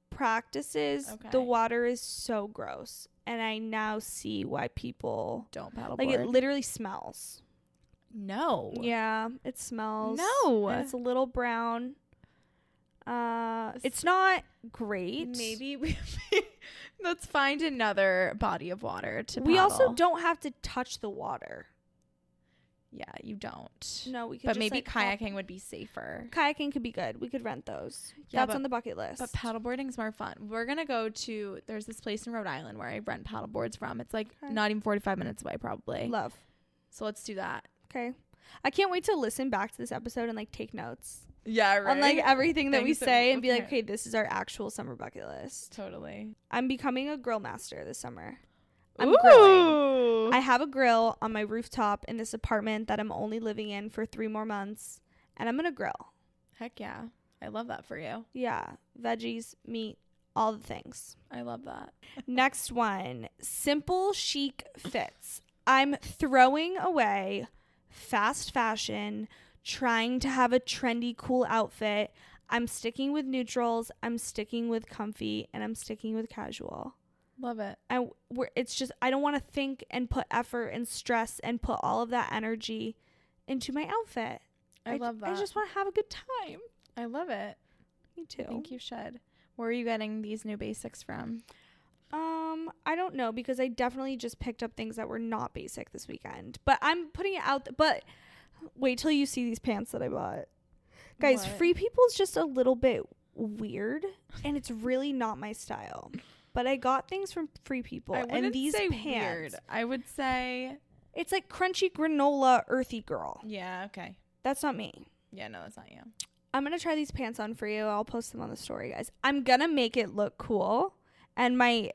practices, the water is so gross, and I now see why people don't paddleboard. Like it literally smells. No. Yeah, it smells. No. And it's a little brown. It's not great. Maybe let's find another body of water to paddle. We also don't have to touch the water. Yeah, you don't. No, we could. But just maybe like kayaking would be safer. Kayaking could be good. We could rent those. Yeah, that's on the bucket list. But paddleboarding's more fun. We're gonna go to. There's this place in Rhode Island where I rent paddleboards from. It's like not even 45 minutes away, probably. Love. So let's do that. Okay. I can't wait to listen back to this episode and like take notes. Yeah, right. On like everything that we say and be like, okay, okay, this is our actual summer bucket list. Totally. I'm becoming a grill master this summer. I'm Ooh. grilling. I have a grill on my rooftop in this apartment that I'm only living in for 3 more months, and I'm gonna grill. Heck yeah. I love that for you. Yeah. Veggies, meat, all the things. I love that. Next one. Simple chic fits. I'm throwing away fast fashion, trying to have a trendy, cool outfit. I'm sticking with neutrals. I'm sticking with comfy, and I'm sticking with casual. Love it. It's just, I don't want to think and put effort and stress and put all of that energy into my outfit. I love that. I just want to have a good time. I love it. Me too. I think you should. Where are you getting these new basics from? I don't know, because I definitely just picked up things that were not basic this weekend. But I'm putting it out. But wait till you see these pants that I bought. Guys, What? Free People is just a little bit weird, and it's really not my style. But I got things from Free People, I wouldn't and these say pants. weird. I would say It's like crunchy granola, earthy girl. yeah. Okay. That's not me. Yeah. No, that's not you. I'm going to try these pants on for you. I'll post them on the story, guys. I'm going to make it look cool. And my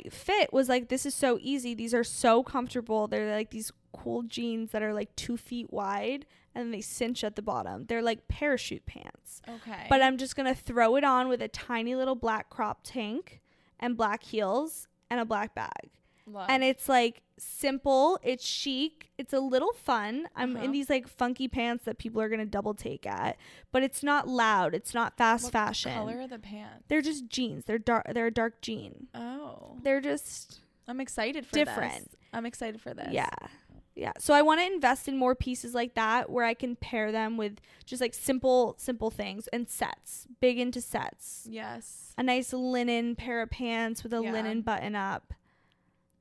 fit was like, this is so easy. These are so comfortable. They're like these cool jeans that are like 2 feet wide, and they cinch at the bottom. They're like parachute pants. Okay. But I'm just going to throw it on with a tiny little black crop tank and black heels and a black bag. Love. And it's like simple, it's chic, it's a little fun. I'm in these like funky pants that people are gonna double take at, but it's not loud, it's not fast fashion. What color are the pants? They're just jeans. They're a dark jean. Oh. They're just I'm excited for different. this. I'm excited for this. Yeah. So I want to invest in more pieces like that where I can pair them with just like simple things and sets. Big into sets. Yes. A nice linen pair of pants with a linen button up.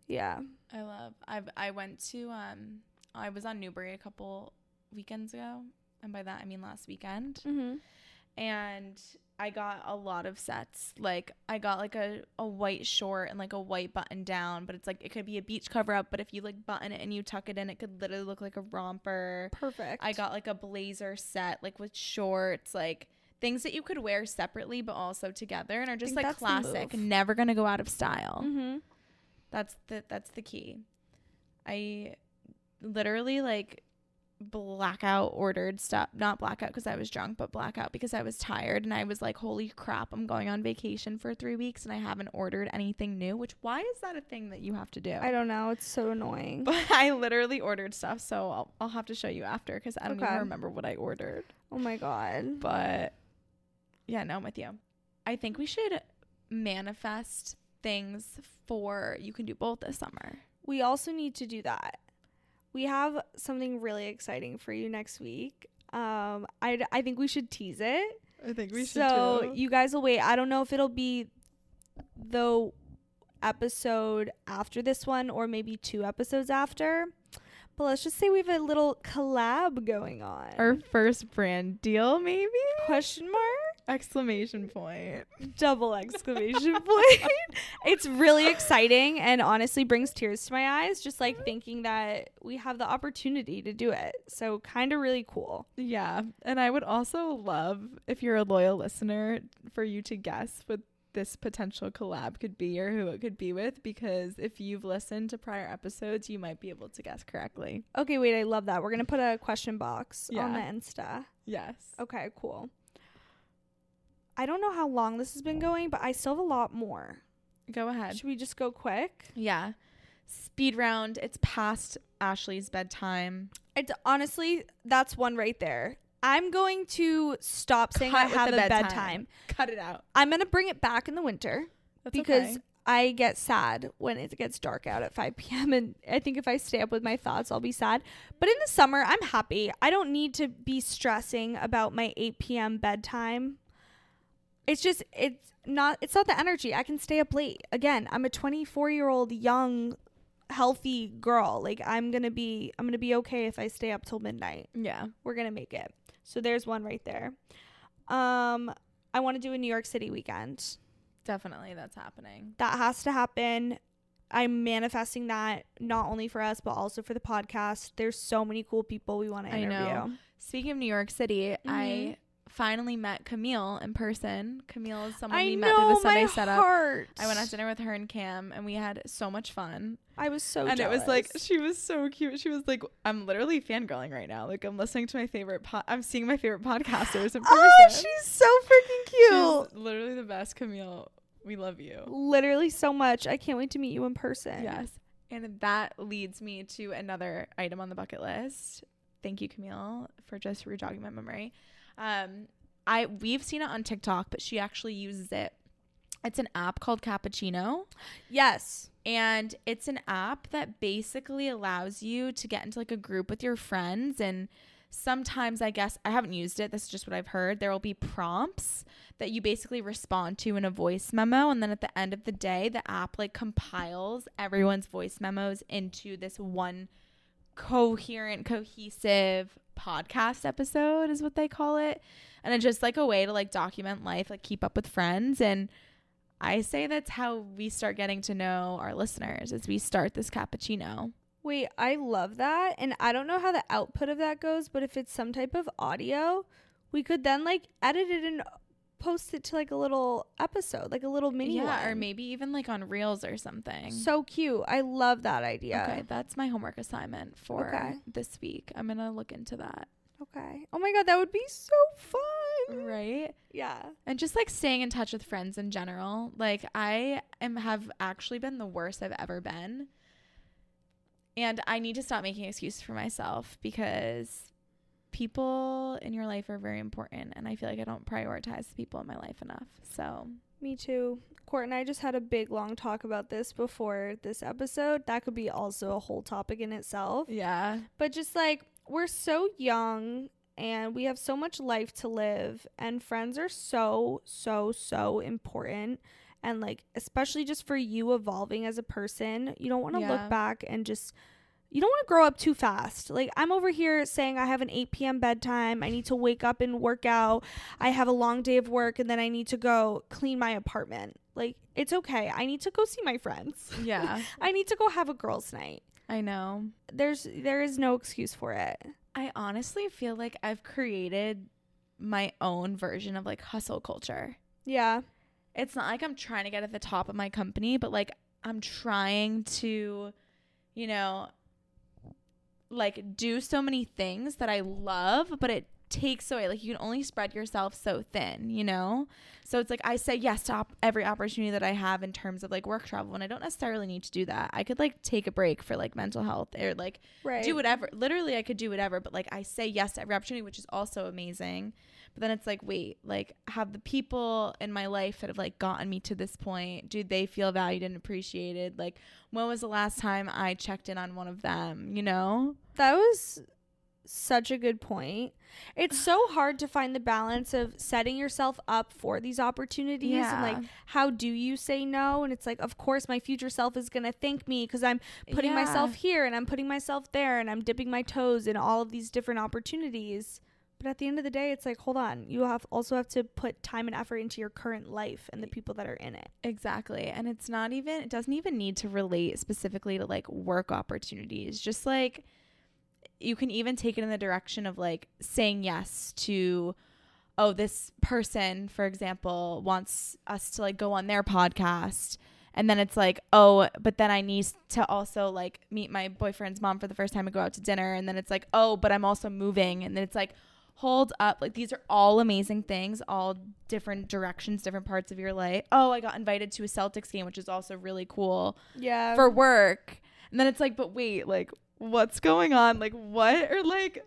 Yeah. I went to I was on Newbury a couple weekends ago, and by that I mean last weekend. And I got a lot of sets. Like I got like a white short and like a white button down, but it's like it could be a beach cover up, but if you like button it and you tuck it in, it could literally look like a romper. Perfect. I got like a blazer set, like with shorts, like things that you could wear separately but also together, and are just like classic, never gonna go out of style. That's the key. I literally like blackout ordered stuff, not blackout because I was drunk, but blackout because I was tired, and I was like, holy crap, I'm going on vacation for 3 weeks and I haven't ordered anything new. Which, why is that a thing that you have to do? I don't know, it's so annoying. But I literally ordered stuff, so I'll have to show you after because I don't even remember what I ordered. Oh my god. But yeah, no, I'm with you. I think we should manifest things for you can do both this summer. We also need to do that. We have something really exciting for you next week. I think we should tease it. I think we should So you guys will wait. I don't know if it'll be the episode after this one or maybe 2 episodes after. But let's just say we have a little collab going on. Our first brand deal, maybe? Question mark? Exclamation point. Double exclamation point. It's really exciting and honestly brings tears to my eyes, just like thinking that we have the opportunity to do it. So kind of really cool. Yeah. And I would also love, if you're a loyal listener, for you to guess what this potential collab could be or who it could be with, because if you've listened to prior episodes, you might be able to guess correctly. Okay, wait, I love that. We're going to put a question box on the Insta. Yes. Okay, cool. I don't know how long this has been going, but I still have a lot more. Go ahead. Should we just go quick? Yeah. Speed round. It's past Ashley's bedtime. It's honestly, that's one right there. I'm going to stop saying I have a bedtime. Cut it out. I'm going to bring it back in the winter. That's because okay. I get sad when it gets dark out at 5 p.m. And I think if I stay up with my thoughts, I'll be sad. But in the summer, I'm happy. I don't need to be stressing about my 8 p.m. bedtime. It's not the energy. I can stay up late. Again, I'm a 24-year-old young, healthy girl. Like I'm going to be okay if I stay up till midnight. Yeah. We're going to make it. So there's one right there. I want to do a New York City weekend. Definitely, that's happening. That has to happen. I'm manifesting that not only for us, but also for the podcast. There's so many cool people we want to interview. I know. Speaking of New York City, I finally met Camille in person. Camille is someone we met through the Sunday setup. I went out to dinner with her and Cam, and we had so much fun. I was so and jealous. It was like, she was so cute. She was like, I'm literally fangirling right now. Like, I'm listening to my favorite I'm seeing my favorite podcasters in person. Oh, she's so freaking cute. She's literally the best, Camille. We love you. Literally so much. I can't wait to meet you in person. Yes. And that leads me to another item on the bucket list. Thank you, Camille, for just rejogging my memory. We've seen it on TikTok, but she actually uses it. It's an app called Cappuccino. Yes. And it's an app that basically allows you to get into like a group with your friends. And sometimes, I guess, I haven't used it. This is just what I've heard. There will be prompts that you basically respond to in a voice memo. And then at the end of the day, the app like compiles everyone's voice memos into this one coherent, cohesive podcast episode is what they call it. And it's just like a way to like document life, like keep up with friends. And I say that's how we start getting to know our listeners, as we start this Cappuccino. Wait, I love that. And I don't know how the output of that goes, but if it's some type of audio, we could then like edit it and post it to like a little episode, like a little mini one. Or maybe even like on Reels or something. So cute. I love that idea. Okay, that's my homework assignment for this week. I'm going to look into that. Okay. Oh my God, that would be so fun. Right? Yeah. And just like staying in touch with friends in general. Like have actually been the worst I've ever been. And I need to stop making excuses for myself because people in your life are very important. And I feel like I don't prioritize the people in my life enough. So. Me too. Court and I just had a big long talk about this before this episode. That could be also a whole topic in itself. Yeah. But just like, we're so young and we have so much life to live, and friends are so, so, so important. And like, especially just for you evolving as a person, you don't want to look back and just, you don't want to grow up too fast. Like, I'm over here saying I have an 8 p.m. bedtime. I need to wake up and work out. I have a long day of work, and then I need to go clean my apartment. Like, it's okay. I need to go see my friends. Yeah. I need to go have a girls' night. I know. There is no excuse for it. I honestly feel like I've created my own version of like hustle culture. Yeah. It's not like I'm trying to get at the top of my company, but like I'm trying to, you know, like do so many things that I love, but it takes away, like you can only spread yourself so thin, you know? So it's like I say yes to every opportunity that I have in terms of like work travel, and I don't necessarily need to do that. I could like take a break for like mental health or like do whatever. Literally I could do whatever, but like I say yes to every opportunity, which is also amazing. But then it's like, wait, like have the people in my life that have like gotten me to this point, do they feel valued and appreciated? Like when was the last time I checked in on one of them, you know? That was such a good point. It's so hard to find the balance of setting yourself up for these opportunities and like how do you say no? And it's like, of course my future self is gonna thank me because I'm putting myself here and I'm putting myself there and I'm dipping my toes in all of these different opportunities. But at the end of the day, it's like, hold on, you also have to put time and effort into your current life and the people that are in it. Exactly. And it doesn't even need to relate specifically to like work opportunities. Just like you can even take it in the direction of like saying yes to, oh, this person, for example, wants us to like go on their podcast. And then it's like, oh, but then I need to also like meet my boyfriend's mom for the first time and go out to dinner. And then it's like, oh, but I'm also moving. And then it's like, hold up. Like these are all amazing things, all different directions, different parts of your life. Oh, I got invited to a Celtics game, which is also really cool. Yeah. For work. And then it's like, but wait, like what's going on? Like what are like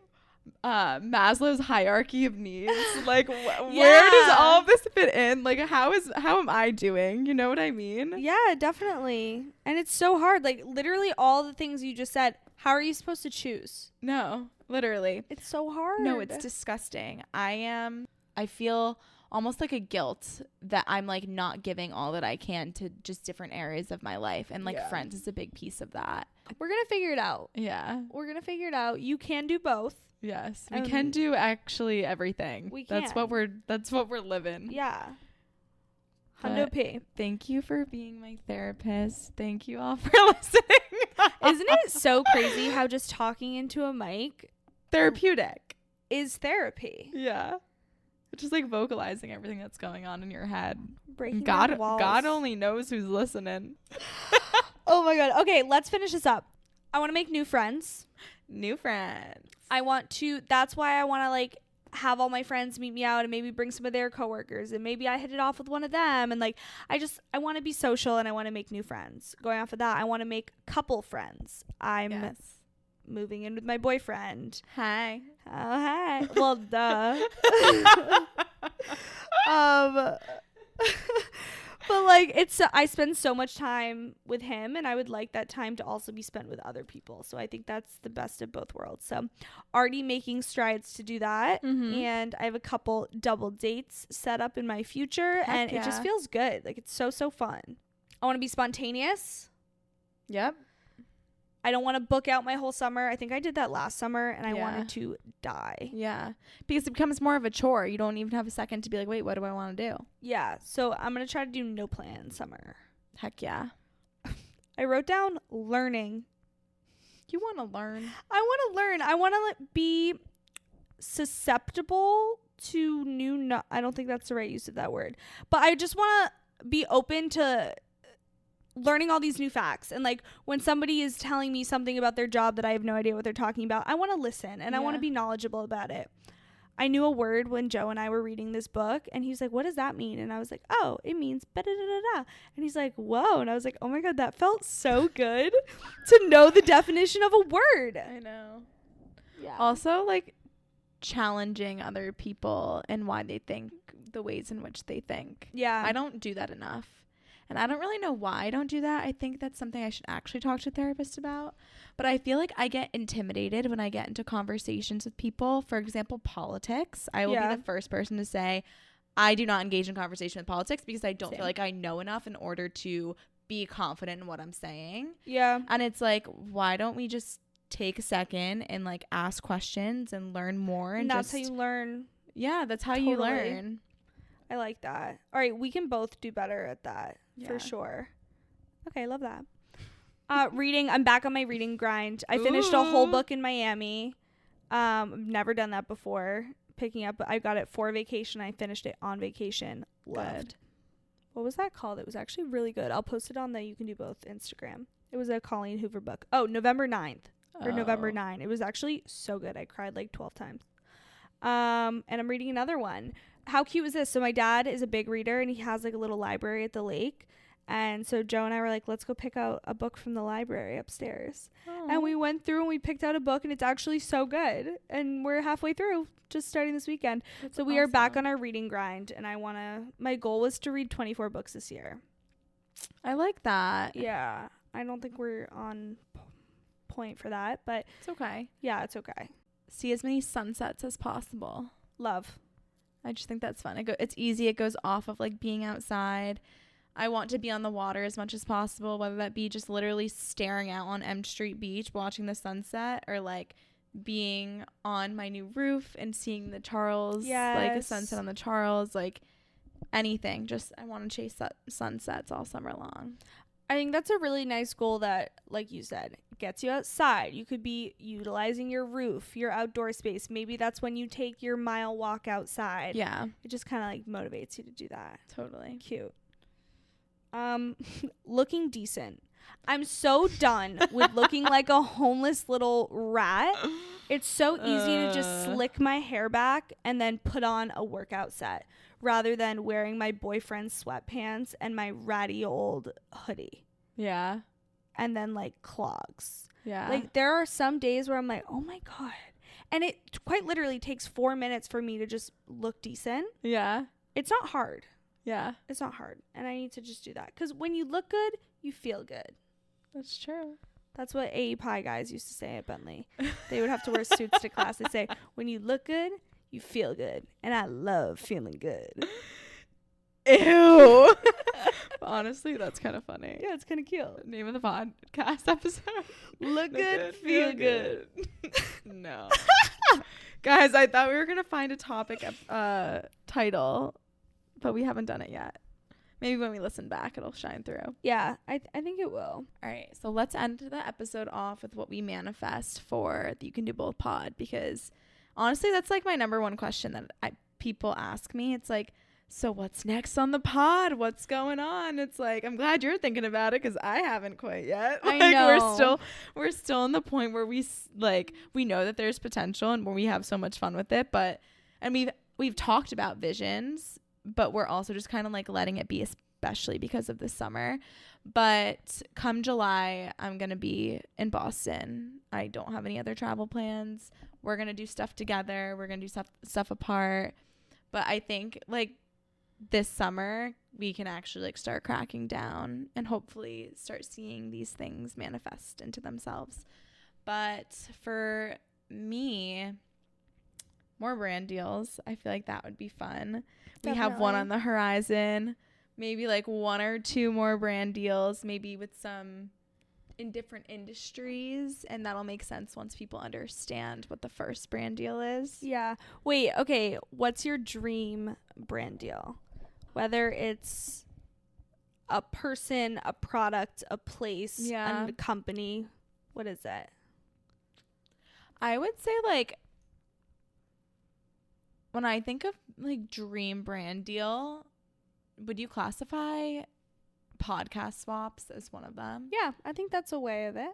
Maslow's hierarchy of needs? Like where does all of this fit in? Like how am I doing? You know what I mean? Yeah, definitely. And it's so hard. Like literally all the things you just said, how are you supposed to choose? No, literally. It's so hard. No, it's disgusting. I feel almost like a guilt that I'm like not giving all that I can to just different areas of my life. And like friends is a big piece of that. We're going to figure it out. Yeah. We're going to figure it out. You can do both. Yes. We can do actually everything. We can. That's what we're living. Yeah. Hundo P. Thank you for being my therapist. Thank you all for listening. Isn't it so crazy how just talking into a mic therapeutic is therapy? Yeah. Just like vocalizing everything that's going on in your head. Breaking down walls. God only knows who's listening. Oh my God. Okay, let's finish this up. I want to make new friends. New friends. That's why I want to like have all my friends meet me out and maybe bring some of their coworkers and maybe I hit it off with one of them. And like, I want to be social and I want to make new friends. Going off of that, I want to make couple friends. I'm moving in with my boyfriend. Hi. Oh, hi. Well, duh. But like I spend so much time with him and I would like that time to also be spent with other people. So I think that's the best of both worlds. So already making strides to do that. And I have a couple double dates set up in my future. Heck, and it just feels good. Like it's so fun. I want to be spontaneous. Yep. I don't want to book out my whole summer. I think I did that last summer and I wanted to die. Yeah. Because it becomes more of a chore. You don't even have a second to be like, wait, what do I want to do? Yeah. So I'm going to try to do no plan summer. Heck yeah. I wrote down learning. You want to learn? I want to learn. I want to be susceptible to I don't think that's the right use of that word. But I just want to be open to learning all these new facts. And like when somebody is telling me something about their job that I have no idea what they're talking about, I want to listen and I want to be knowledgeable about it. I knew a word when Joe and I were reading this book, and he was like, what does that mean? And I was like, oh, it means ba-da-da-da-da. And he's like, whoa. And I was like, oh my God, that felt so good to know the definition of a word. I know. Yeah. Also, like, challenging other people and why they think the ways in which they think. Yeah. I don't do that enough. And I don't really know why I don't do that. I think that's something I should actually talk to a therapist about. But I feel like I get intimidated when I get into conversations with people. For example, politics. I will be the first person to say I do not engage in conversation with politics because I don't feel like I know enough in order to be confident in what I'm saying. Yeah. And it's like, why don't we just take a second and like ask questions and learn more? And that's how you learn. Yeah, that's how you learn. I like that. All right, we can both do better at that for sure. Okay, love that. Reading, I'm back on my reading grind. I finished a whole book in Miami. I've never done that before. Picking up, I got it for vacation. I finished it on vacation. Loved. What was that called? It was actually really good. I'll post it on the You Can Do Both Instagram. It was a Colleen Hoover book. Oh, November 9th or November 9. It was actually so good. I cried like 12 times. And I'm reading another one. How cute was this? So my dad is a big reader, and he has like a little library at the lake. And so Joe and I were like, let's go pick out a book from the library upstairs. Aww. And we went through and we picked out a book, and it's actually so good. And we're halfway through, just starting this weekend. That's so we are back on our reading grind, and my goal was to read 24 books this year. I like that. Yeah. I don't think we're on point for that, but it's okay. Yeah, it's okay. See as many sunsets as possible. Love. I just think that's fun. It's easy. It goes off of like being outside. I want to be on the water as much as possible, whether that be just literally staring out on M Street Beach watching the sunset, or like being on my new roof and seeing the Charles, like the sunset on the Charles, like anything. Just I want to chase sunsets all summer long. I think that's a really nice goal that, like you said, gets you outside. You could be utilizing your roof, your outdoor space. Maybe that's when you take your mile walk outside. Yeah. It just kind of like motivates you to do that. Totally. Cute. Looking decent. I'm so done with looking like a homeless little rat. It's so easy to just slick my hair back and then put on a workout set, rather than wearing my boyfriend's sweatpants and my ratty old hoodie. Yeah. And then like clogs. Yeah. Like there are some days where I'm like, oh my God. And it quite literally takes 4 minutes for me to just look decent. Yeah. It's not hard. Yeah. It's not hard. And I need to just do that. Because when you look good, you feel good. That's true. That's what AE Pie guys used to say at Bentley. They would have to wear suits to class. They'd say, when you look good, you feel good. And I love feeling good. Ew. Honestly, that's kind of funny. Yeah, it's kind of cute. Name of the podcast episode. Look good, feel good. No. Guys, I thought we were going to find a topic title, but we haven't done it yet. Maybe when we listen back, it'll shine through. Yeah, I think it will. All right, so let's end the episode off with what we manifest for the You Can Do Both pod, because honestly, that's like my number one question that people ask me. It's like, so what's next on the pod? What's going on? It's like, I'm glad you're thinking about it because I haven't quite yet. I like, know. We're still in the point where we know that there's potential and where we have so much fun with it. And we've talked about visions, but we're also just kind of like letting it be, especially because of the summer. But come July, I'm going to be in Boston. I don't have any other travel plans. We're going to do stuff together. We're going to do stuff apart. But I think like this summer we can actually like start cracking down and hopefully start seeing these things manifest into themselves. But for me, more brand deals. I feel like that would be fun. Definitely. We have one on the horizon. Maybe like 1 or 2 more brand deals, maybe with some in different industries, and that'll make sense once people understand what the first brand deal is. Yeah. Wait, okay. What's your dream brand deal? Whether it's a person, a product, a place, a company. What is it? I would say like, when I think of like dream brand deal, would you classify podcast swaps as one of them? Yeah, I think that's a way of it.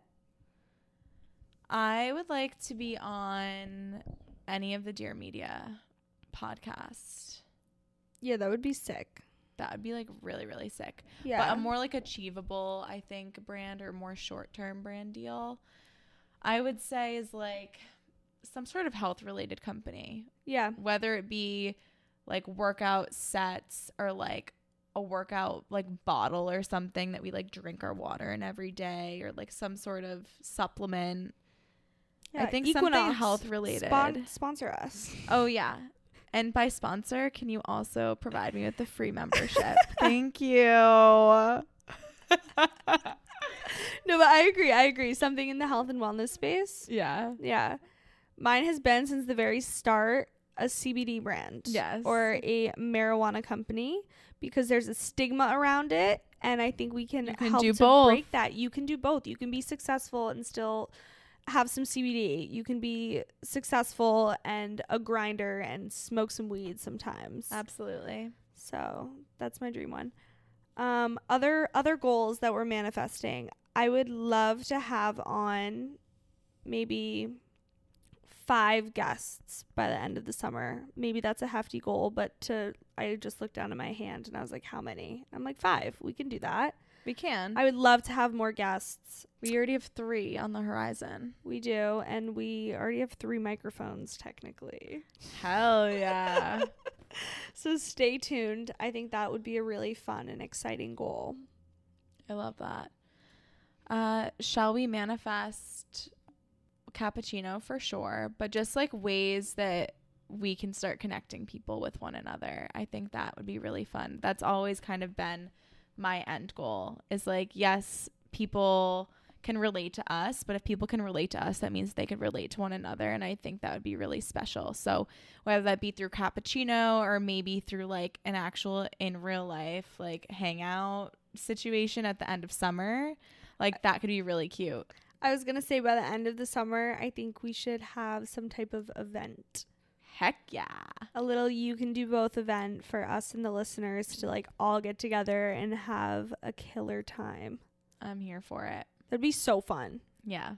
I would like to be on any of the Dear Media podcast. Yeah, that would be sick. That would be like really, really sick. Yeah. But a more like achievable, I think, brand or more short-term brand deal, I would say is like some sort of health-related company. Yeah. Whether it be like workout sets or like a workout like bottle or something that we like drink our water in every day, or like some sort of supplement. Yeah, I think Equinox, something health-related. Sponsor us. Oh, yeah. And by sponsor, can you also provide me with the free membership? Thank you. No, but I agree. Something in the health and wellness space. Yeah. Yeah. Mine has been since the very start a CBD brand. Yes. Or a marijuana company, because there's a stigma around it. And I think we can help to both. Break that. You can do both. You can be successful and still have some CBD. You can be successful and a grinder and smoke some weed sometimes. Absolutely. So that's my dream one. Other goals that we're manifesting. I would love to have on maybe 5 guests by the end of the summer. Maybe that's a hefty goal, but I just looked down at my hand and I was like, how many? I'm like, 5. We can do that. We can. I would love to have more guests. We already have 3 on the horizon. We do, and we already have 3 microphones technically. Hell yeah. So stay tuned. I think that would be a really fun and exciting goal. I love that. Shall we manifest cappuccino for sure, but just like ways that we can start connecting people with one another? I think that would be really fun. That's always kind of been my end goal, is like, yes, people can relate to us, but if people can relate to us, that means they could relate to one another, and I think that would be really special. So whether that be through cappuccino or maybe through like an actual in real life like hangout situation at the end of summer, like that could be really cute. I was gonna say, by the end of the summer, I think we should have some type of event. Heck yeah. A little you can do both event for us and the listeners to like all get together and have a killer time. I'm here for it. That'd be so fun. Yeah.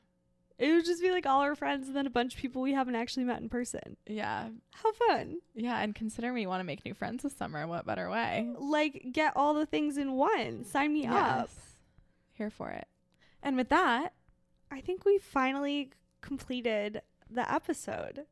It would just be like all our friends and then a bunch of people we haven't actually met in person. Yeah. How fun. Yeah, and considering we want to make new friends this summer, what better way? Like, get all the things in one. Sign me up. Here for it. And with that, I think we finally completed the episode.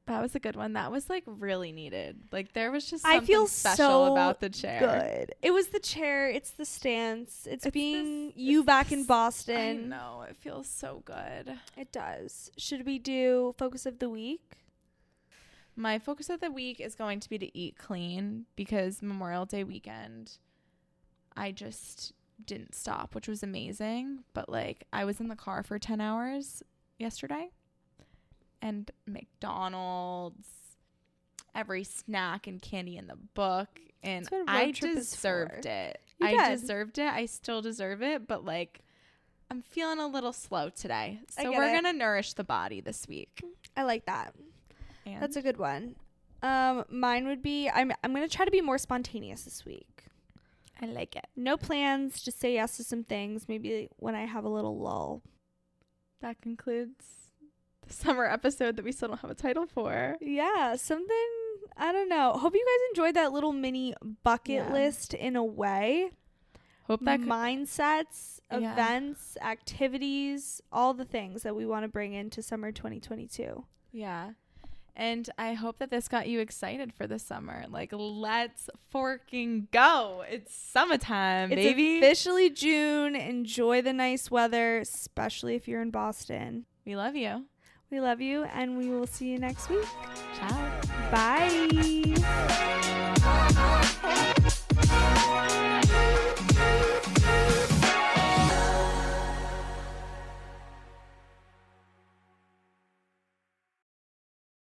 That was a good one. That was like really needed. Like there was just something I feel special so about the chair. Good. It was the chair. It's the stance. It's being you back in Boston. I know. It feels so good. It does. Should we do focus of the week? My focus of the week is going to be to eat clean, because Memorial Day weekend, I just didn't stop, which was amazing. But like I was in the car for 10 hours yesterday. And McDonald's, every snack and candy in the book, and I deserved it. I deserved it. I still deserve it, but like I'm feeling a little slow today, so we're gonna nourish the body this week. I like that. And that's a good one. Mine would be I'm gonna try to be more spontaneous this week. I like it. No plans, just say yes to some things. Maybe when I have a little lull. That concludes summer episode that we still don't have a title for. Yeah, something, I don't know. Hope you guys enjoyed that little mini bucket list in a way. Hope that mindsets, events, activities, all the things that we want to bring into summer 2022. Yeah. And I hope that this got you excited for the summer. Like, let's forking go. It's summertime, baby. It's officially June. Enjoy the nice weather, especially if you're in Boston. We love you. We love you, and we will see you next week. Ciao. Bye.